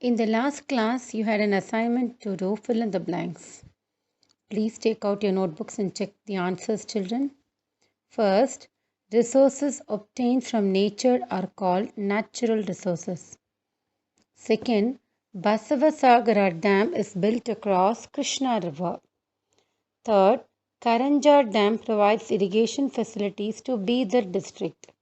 In the last class, you had an assignment to do fill in the blanks. Please take out your notebooks and check the answers, children. First, resources obtained from nature are called natural resources. Second, Basavasagara Dam is built across Krishna River. Third, Karanjar Dam provides irrigation facilities to Bidar district.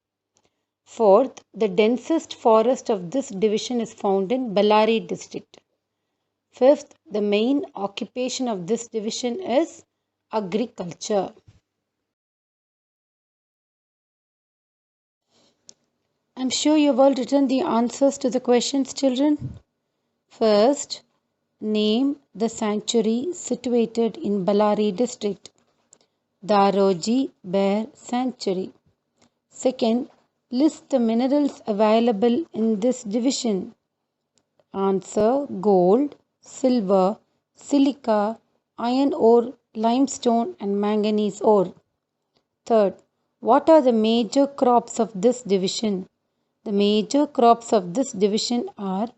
Fourth, the densest forest of this division is found in Ballari district. Fifth, the main occupation of this division is agriculture. I'm sure you've all written the answers to the questions, children. First, name the sanctuary situated in Ballari district. Daroji Bear Sanctuary. Second, list the minerals available in this division. Answer: gold, silver, silica, iron ore, limestone, and manganese ore. Third, what are the major crops of this division? The major crops of this division are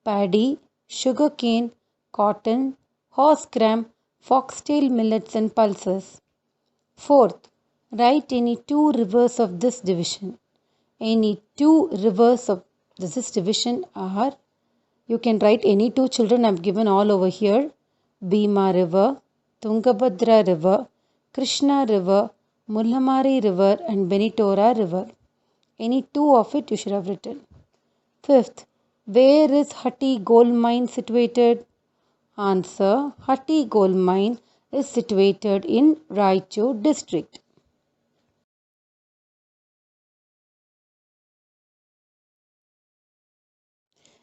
paddy, sugarcane, cotton, horse gram, foxtail millets, and pulses. Fourth, write any two rivers of this division. Any two rivers of this division are, you can write any two, children. I've given all over here. Bhima River, Tungabhadra River, Krishna River, Mullamari River, and Benitora River. Any two of it you should have written. Fifth, where is Hatti Gold Mine situated? Answer: Hatti Gold Mine is situated in Raichur district.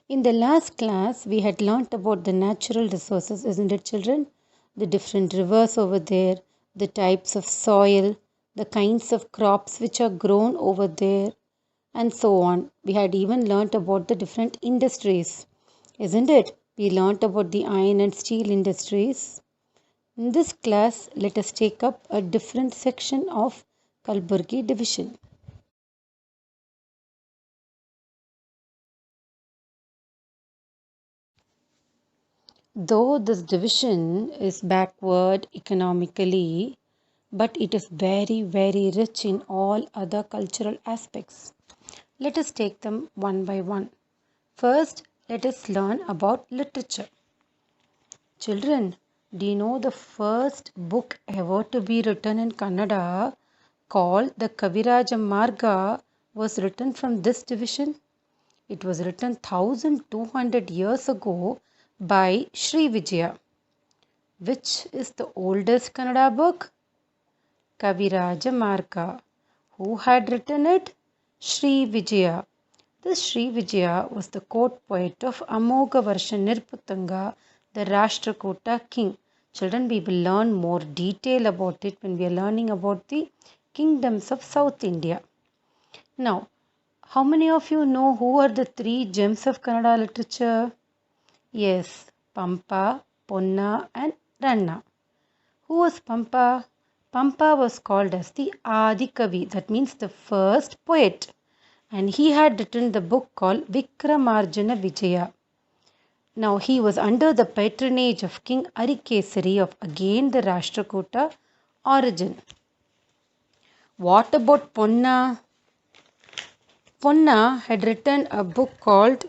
In the last class, we had learnt about the natural resources, isn't it, children? The different rivers over there, the types of soil, the kinds of crops which are grown over there, and so on. We had even learnt about the different industries, isn't it? We learnt about the iron and steel industries. In this class, let us take up a different section of Kalburgi division. Though this division is backward economically, but it is very, very rich in all other cultural aspects. Let us take them one by one. First, let us learn about literature. Children, do you know the first book ever to be written in Kannada, called the Kaviraja Marga, was written from this division? It was written 1200 years ago by Sri Vijaya. Which is the oldest Kannada book? Kaviraja Marga. Who had written it? Sri Vijaya. This Sri Vijaya was the court poet of Amogavarsha Nirputanga, the Rashtrakuta king. Children, we will learn more detail about it when we are learning about the kingdoms of South India. Now, how many of you know who are the three gems of Kannada literature? Yes, Pampa, Ponna, and Ranna. Who was Pampa? Pampa was called as the Adikavi, that means the first poet, and he had written the book called Vikramarjuna Vijaya. Now he was under the patronage of King Arikesari of again the Rashtrakuta origin. What about Ponna? Ponna had written a book called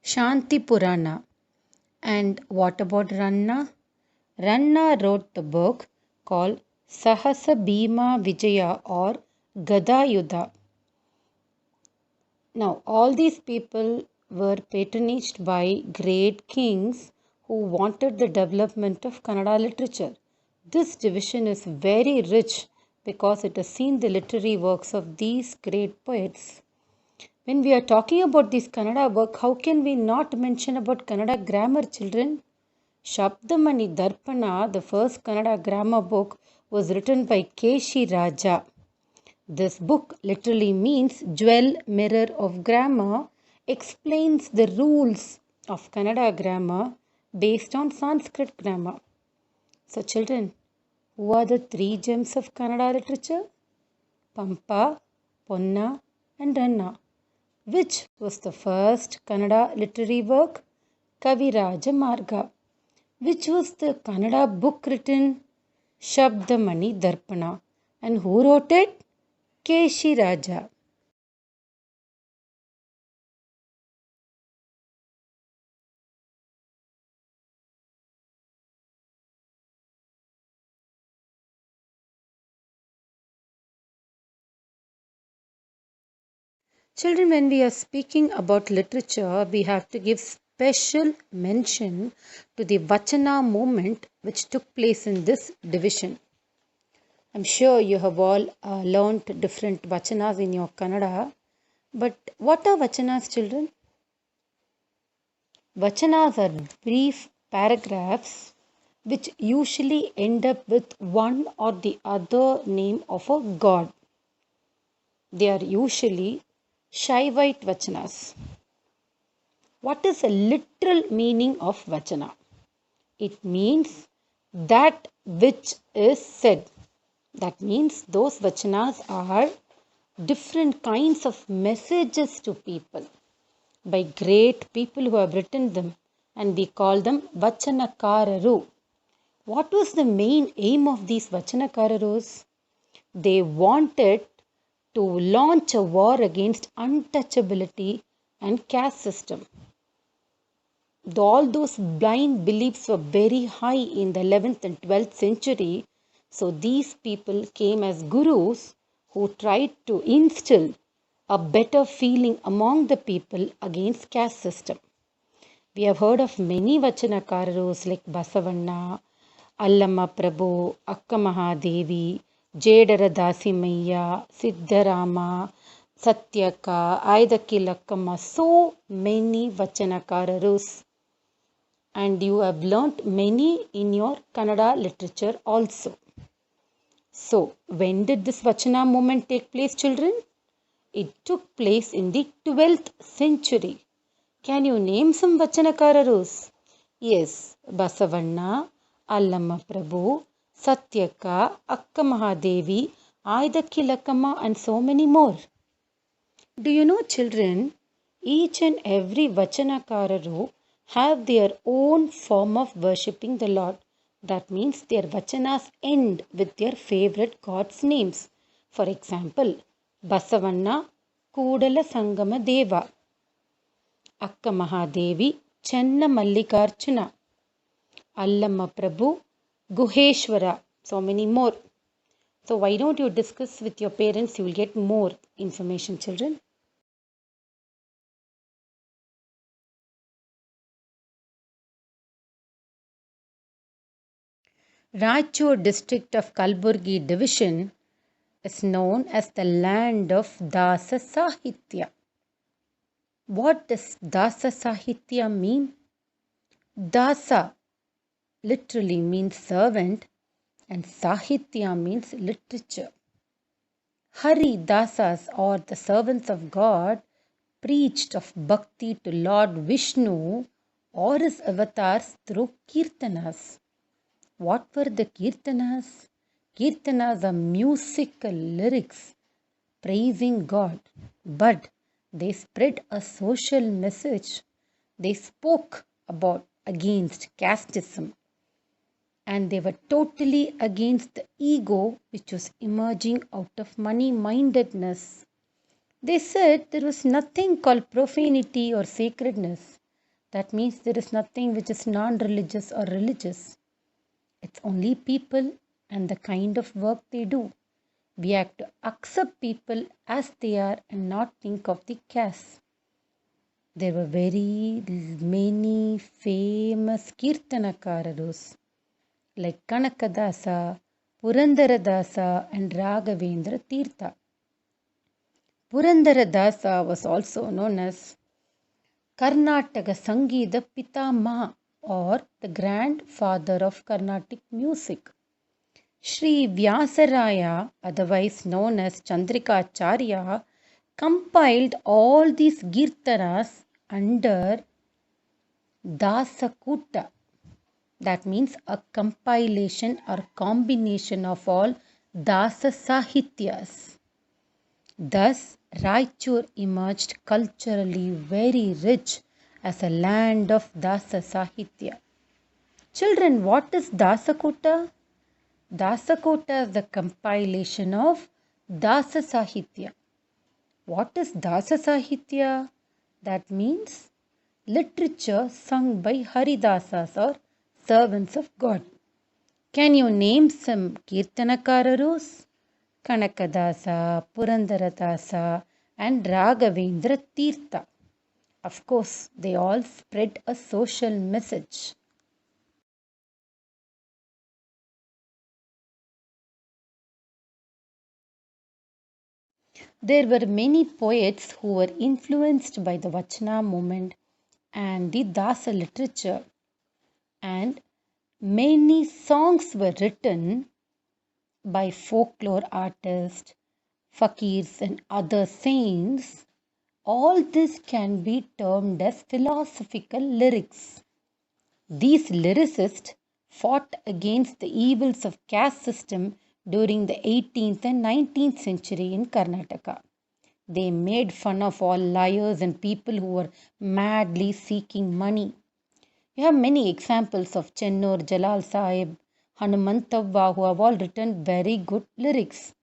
Shanti Purana. And what about Ranna? Ranna wrote the book called Sahasa Bhima Vijaya or Gadayuddha. Now, all these people were patronaged by great kings who wanted the development of Kannada literature. This division is very rich because it has seen the literary works of these great poets. When we are talking about this Kannada work, how can we not mention about Kannada grammar, children? Shabdamani Darpana, the first Kannada grammar book, was written by Keshi Raja. This book literally means jewel mirror of grammar, explains the rules of Kannada grammar based on Sanskrit grammar. So children, who are the three gems of Kannada literature? Pampa, Ponna, and Ranna. Which was the first Kannada literary work? Kaviraja Marga, which was the Kannada book written Shabdamani Darpana. And who wrote it? Keshi Raja. Children, when we are speaking about literature, we have to give special mention to the Vachana movement which took place in this division. I'm sure you have all learnt different Vachanas in your Kannada. But what are Vachanas, children? Vachanas are brief paragraphs which usually end up with one or the other name of a god. They are usually Shaivite Vachanas. What is the literal meaning of Vachana? It means that which is said. That means those Vachanas are different kinds of messages to people by great people who have written them, and we call them Vachanakararu. What was the main aim of these Vachanakararus? They wanted to launch a war against untouchability and caste system. All those blind beliefs were very high in the 11th and 12th century. So these people came as gurus who tried to instill a better feeling among the people against caste system. We have heard of many Vachanakararus like Basavanna, Allama Prabhu, Akka Mahadevi, Jedara Dasimaya, Siddharama, Satyaka, Aidaki Lakkama, so many Vachanakararus. And you have learnt many in your Kannada literature also. So, when did this Vachana movement take place, children? It took place in the 12th century. Can you name some Vachanakararus? Yes, Basavanna, Allama Prabhu, Satyaka, Akka Mahadevi, Aidaki Lakkama, and so many more. Do you know, children, each and every Vachanakararu have their own form of worshipping the Lord. That means their Vachanas end with their favorite God's names. For example, Basavanna, Kudala Sangama Deva, Akka Mahadevi, Chenna Mallikarchuna, Allama Prabhu, Guheshwara, so many more. So why don't you discuss with your parents? You will get more information, children. Raichur district of Kalburgi division is known as the land of Dasa Sahitya. What does Dasa Sahitya mean? Dasa literally means servant and Sahitya means literature. Hari Dasas, or the servants of God, preached of bhakti to Lord Vishnu or his avatars through kirtanas. What were the kirtanas? Kirtanas are musical lyrics praising God, but they spread a social message. They spoke about against casteism, and they were totally against the ego which was emerging out of money-mindedness. They said there was nothing called profanity or sacredness. That means there is nothing which is non-religious or religious. It's only people and the kind of work they do. We have to accept people as they are and not think of the caste. There were very many famous Kirtanakararus like Kanakadasa, Purandaradasa, and Raghavendra Tirtha. Purandaradasa was also known as Karnataka Sangeeta Pitamaha, or the grandfather of Carnatic music. Sri Vyasaraya, otherwise known as Chandrikacharya, compiled all these Kirtanas under Dasakuta. That means a compilation or combination of all Dasa Sahityas. Thus, Raichur emerged culturally very rich as a land of Dasa Sahitya. Children, what is Dasakota? Dasakota is the compilation of Dasa Sahitya. What is Dasa Sahitya? That means literature sung by Haridasas or servants of God. Can you name some Kirtanakararus? Kanakadasa, Purandaradasa, and Raghavendra Tirtha. Of course, they all spread a social message. There were many poets who were influenced by the Vachana movement and the Dasa literature, and many songs were written by folklore artists, fakirs, and other saints. All this can be termed as philosophical lyrics. These lyricists fought against the evils of caste system during the 18th and 19th century in Karnataka. They made fun of all liars and people who were madly seeking money. You have many examples of Chennur, Jalal Sahib, Hanumantavva, who have all written very good lyrics.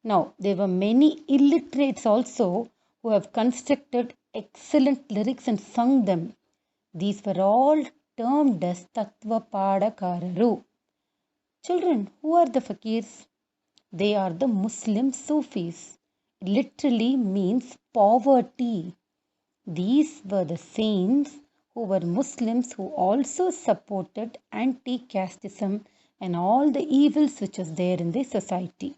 Now, there were many illiterates also who have constructed excellent lyrics and sung them. These were all termed as Tattva Padakararu. Children, who are the fakirs? They are the Muslim Sufis. It literally means poverty. These were the saints who were Muslims who also supported anti-casteism and all the evils which was there in the society.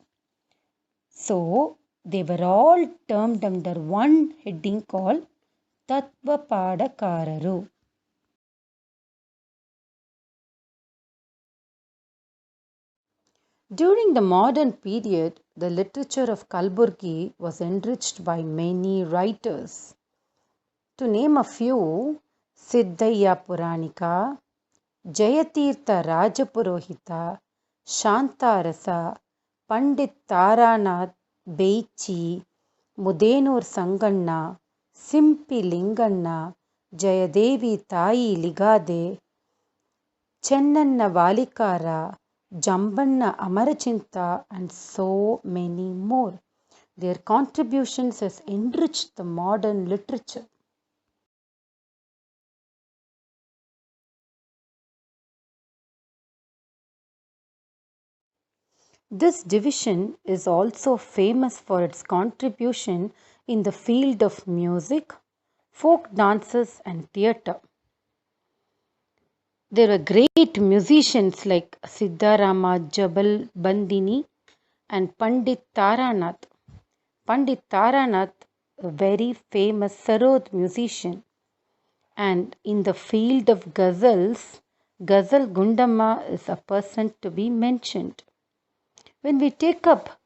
So, they were all termed under one heading called Tattva Padakararu. During the modern period, the literature of Kalburgi was enriched by many writers. To name a few, Siddhaya Puranika, Jayatirtha Rajapurohita, Shantarasa, Pandit Taranath Beichi, Mudenur Sanganna, Simpi Linganna, Jayadevi Tayi Ligade, Chennanna Valikara, Jambanna Amarachinta, and so many more. Their contributions has enriched the modern literature. This division is also famous for its contribution in the field of music, folk dances, and theatre. There were great musicians like Siddharama Jabal Bandini and Pandit Taranath. Pandit Taranath, a very famous Sarod musician. And in the field of ghazals, Ghazal Gundamma is a person to be mentioned. When we take up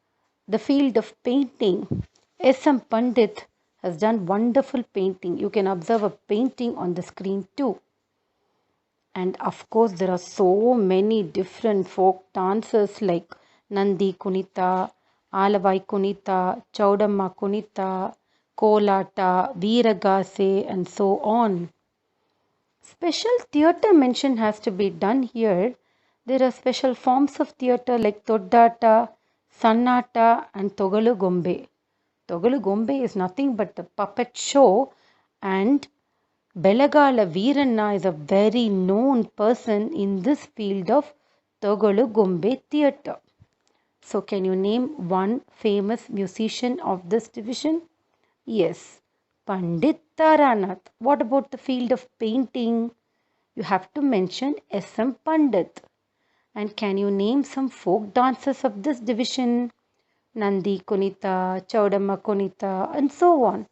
the field of painting, S.M. Pandit has done wonderful painting. You can observe a painting on the screen too. And of course, there are so many different folk dances like Nandi Kunita, Alavai Kunita, Chaudamma Kunita, Kolata, Veeragase, and so on. Special theatre mention has to be done here. There are special forms of theatre like Toddata, Sannata, and Togalu Gombe. Togalu Gombe is nothing but a puppet show, and Belagala Veeranna is a very known person in this field of Togalu Gombe theatre. So, can you name one famous musician of this division? Yes, Pandit Taranath. What about the field of painting? You have to mention S.M. Pandit. And can you name some folk dances of this division? Nandi Kunita, Chaudamma Kunita, and so on.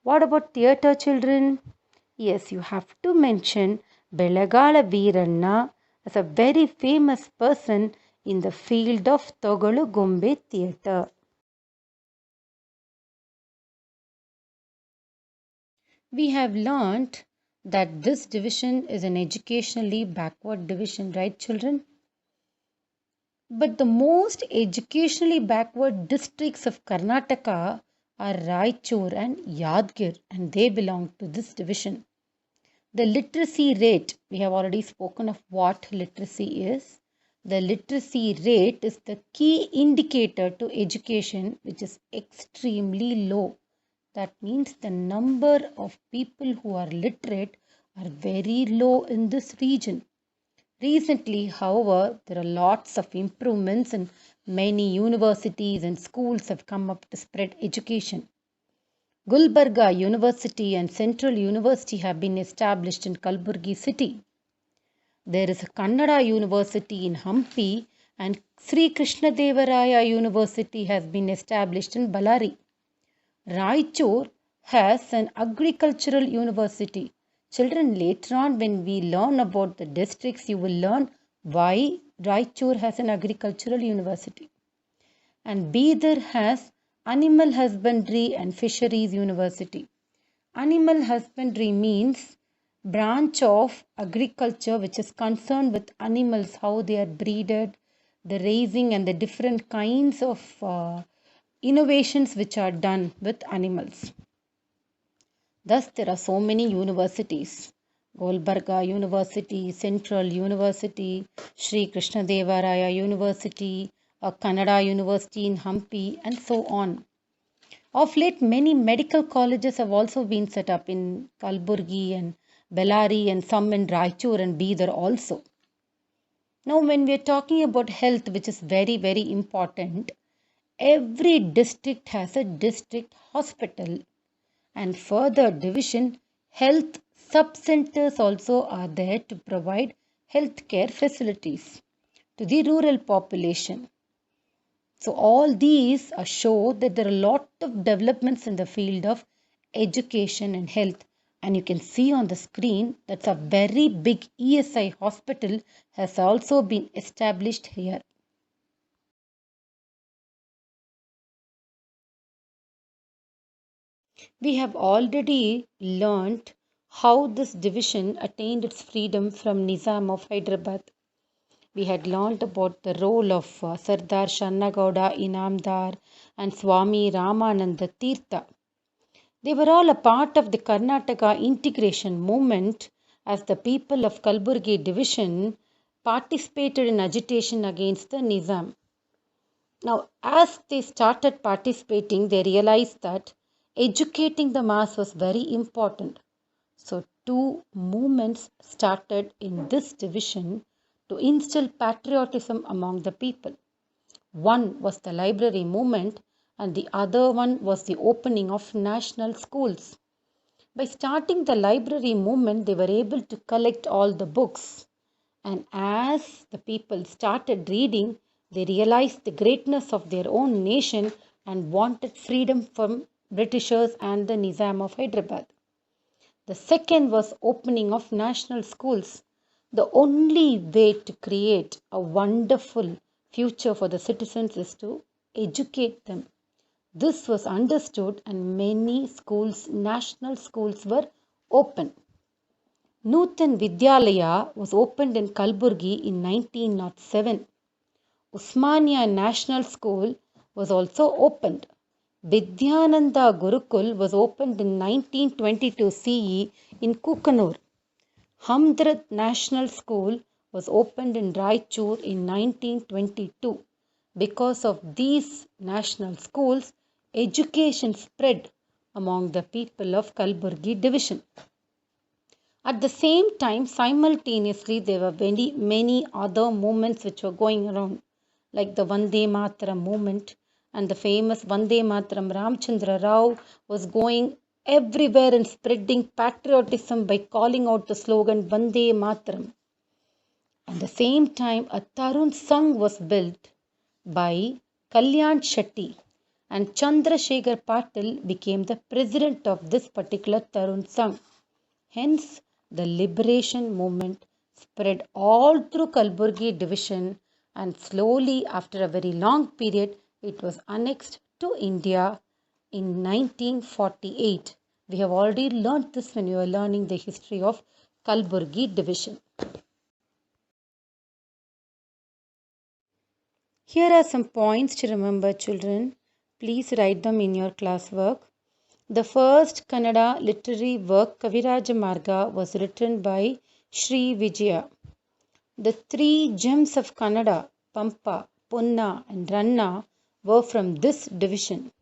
What about theatre, children? Yes, you have to mention Belagala Veeranna as a very famous person in the field of Togalu Gombe theatre. We have learnt that this division is an educationally backward division, right, children? But the most educationally backward districts of Karnataka are Raichur and Yadgir, and they belong to this division. The literacy rate, we have already spoken of what literacy is. The literacy rate is the key indicator to education, which is extremely low. That means the number of people who are literate are very low in this region. Recently, however, there are lots of improvements and many universities and schools have come up to spread education. Gulbarga University and Central University have been established in Kalburgi city. There is a Kannada University in Hampi and Sri Krishna Devaraya University has been established in Ballari. Raichur has an agricultural university. Children, later on when we learn about the districts, you will learn why Raichur has an agricultural university. And Bidar has Animal Husbandry and Fisheries University. Animal husbandry means branch of agriculture which is concerned with animals, how they are breeded, the raising and the different kinds of innovations which are done with animals. Thus, there are so many universities. Gulbarga University, Central University, Sri Krishna Devaraya University, a Kannada University in Hampi, and so on. Of late, many medical colleges have also been set up in Kalburgi and Bellary and some in Raichur and Bidar also. Now, when we are talking about health, which is very, very important, every district has a district hospital and further division health sub-centers also are there to provide healthcare facilities to the rural population. So all these show that there are a lot of developments in the field of education and health. And you can see on the screen that's a very big ESI hospital has also been established here. We have already learnt how this division attained its freedom from Nizam of Hyderabad. We had learnt about the role of Sardar Shannagowda Inamdar and Swami Ramananda Tirtha. They were all a part of the Karnataka integration movement as the people of Kalburgi division participated in agitation against the Nizam. Now, as they started participating, they realized that educating the mass was very important. So, two movements started in this division to instill patriotism among the people. One was the library movement, and the other one was the opening of national schools. By starting the library movement, they were able to collect all the books. And as the people started reading, they realized the greatness of their own nation and wanted freedom from Britishers and the Nizam of Hyderabad. The second was opening of national schools. The only way to create a wonderful future for the citizens is to educate them. This was understood and many schools, national schools were opened. Nutan Vidyalaya was opened in Kalburgi in 1907. Usmania National School was also opened. Vidyananda Gurukul was opened in 1922 CE in Kukanur. Hamdard National School was opened in Raichur in 1922. Because of these national schools, education spread among the people of Kalburgi division. At the same time, simultaneously, there were many other movements which were going around, like the Vande Mataram movement and the famous Vande Mataram Ramchandra Rao was going everywhere and spreading patriotism by calling out the slogan Vande Mataram. At the same time, a Tarun Sangh was built by Kalyan Shetty and Chandrasekhar Patil became the president of this particular Tarun Sangh. Hence, the liberation movement spread all through Kalburgi division and slowly after a very long period it was annexed to India in 1948. We have already learnt this when we were learning the history of Kalburgi division. Here are some points to remember, children. Please write them in your classwork. The first Kannada literary work, Kaviraja Marga, was written by Sri Vijaya. The three gems of Kannada, Pampa, Ponna, and Ranna, were from this division.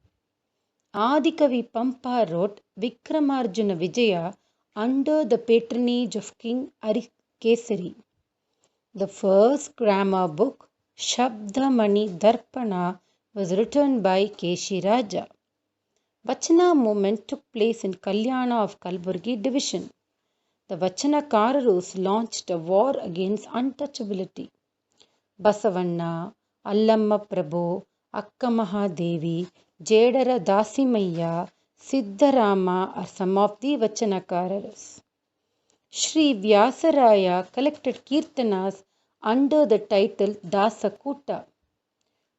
Adikavi Pampa wrote Vikramarjuna Vijaya under the patronage of King Arikesari. The first grammar book, Shabdamani Darpana, was written by Keshi Raja. Vachana movement took place in Kalyana of Kalburgi division. The Vachanakararus launched a war against untouchability. Basavanna, Allamma Prabhu, Akka Mahadevi, Jedara Dasimayya, Siddharama are some of the Vachanakararus. Sri Vyasaraya collected Kirtanas under the title Dasakuta.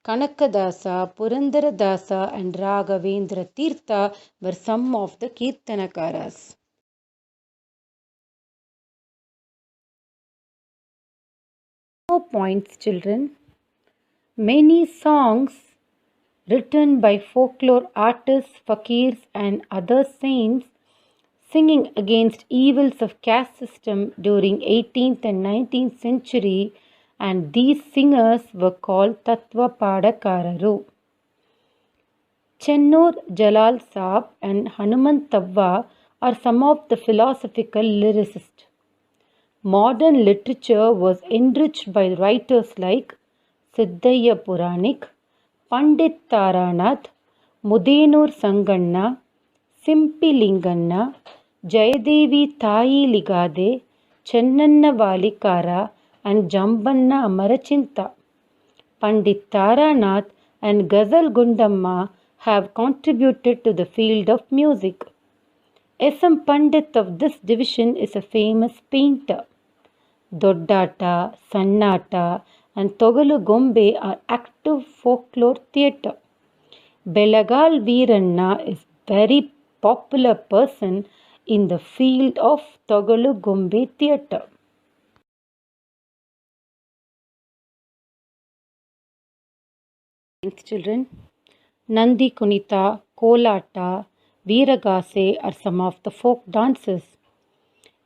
Kanakadasa, Purandaradasa, and Raghavendra Tirtha were some of the Kirtanakaras. More points, children. Many songs written by folklore artists, fakirs, and other saints singing against evils of caste system during 18th and 19th century, and these singers were called Tattva Padakararu. Chennur Jalal Saab and Hanumantavva are some of the philosophical lyricists. Modern literature was enriched by writers like Siddhaya Puranik, Pandit Taranath, Mudenur Sanganna, Simpi Linganna, Jayadevi Tayi Ligade, Chennanna Valikara, and Jambanna Amarachinta. Pandit Taranath and Ghazal Gundamma have contributed to the field of music. S.M. Pandit of this division is a famous painter. Doddata, Sannata, and Togalu Gombe are active folklore theatre. Belagal Veeranna is very popular person in the field of Togalu Gombe theatre. Children, Nandi Kunita, Kolata, Veeragase are some of the folk dances.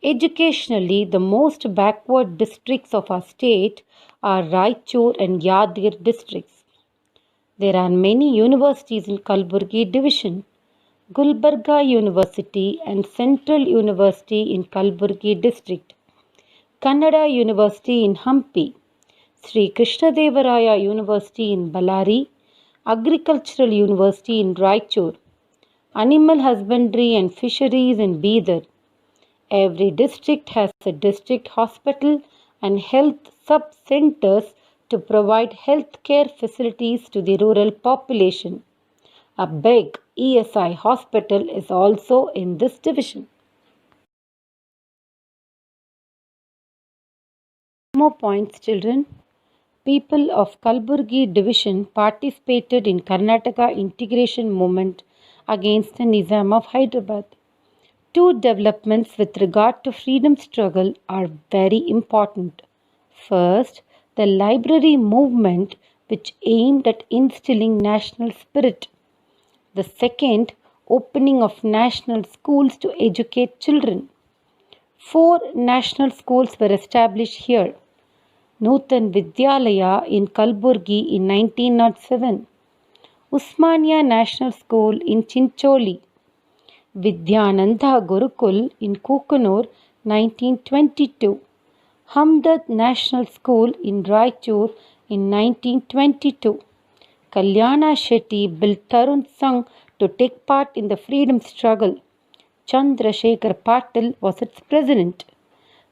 Educationally, the most backward districts of our state are Raichur and Yadir districts. There are many universities in Kalburgi division. Gulbarga University and Central University in Kalburgi district. Kannada University in Hampi. Sri Krishnadevaraya University in Ballari. Agricultural University in Raichur. Animal Husbandry and Fisheries in Bidar. Every district has a district hospital and health sub-centers to provide health care facilities to the rural population. A big ESI hospital is also in this division. More points, children. People of Kalburgi division participated in Karnataka integration movement against the Nizam of Hyderabad. Two developments with regard to freedom struggle are very important. First, the library movement which aimed at instilling national spirit. The second, opening of national schools to educate children. 4 national schools were established here. Nutan Vidyalaya in Kalburgi in 1907. Usmania National School in Chincholi. Vidyananda Gurukul in Kukanur 1922. Hamdard National School in Raichur in 1922. Kalyana Shetty built Tarun Sangh to take part in the freedom struggle. Chandrasekhar Patil was its president.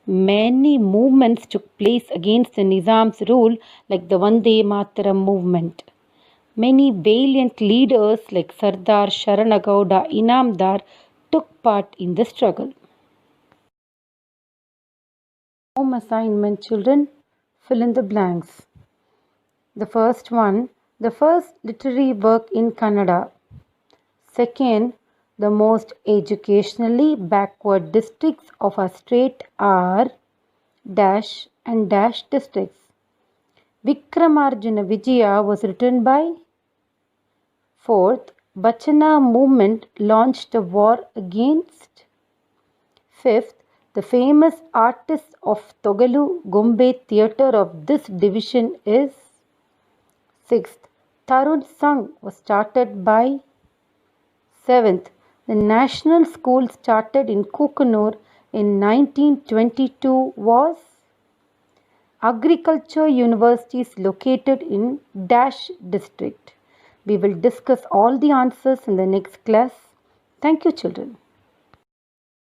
Many movements took place against the Nizam's rule, like the Vande Mataram movement. Many valiant leaders like Sardar Sharanagowda Inamdar took part in the struggle. Home assignment, children, fill in the blanks. The first one, the first literary work in Kannada. Second, the most educationally backward districts of our state are dash and dash districts. Vikramarjuna Vijaya was written by. Fourth, Bachana movement launched a war against. Fifth, the famous artist of Togalu Gombe theatre of this division is. Sixth, Tarun Sangh was started by. Seventh, the national school started in Kukanur in 1922 was. Agriculture University is located in Dash district. We will discuss all the answers in the next class. Thank you, children.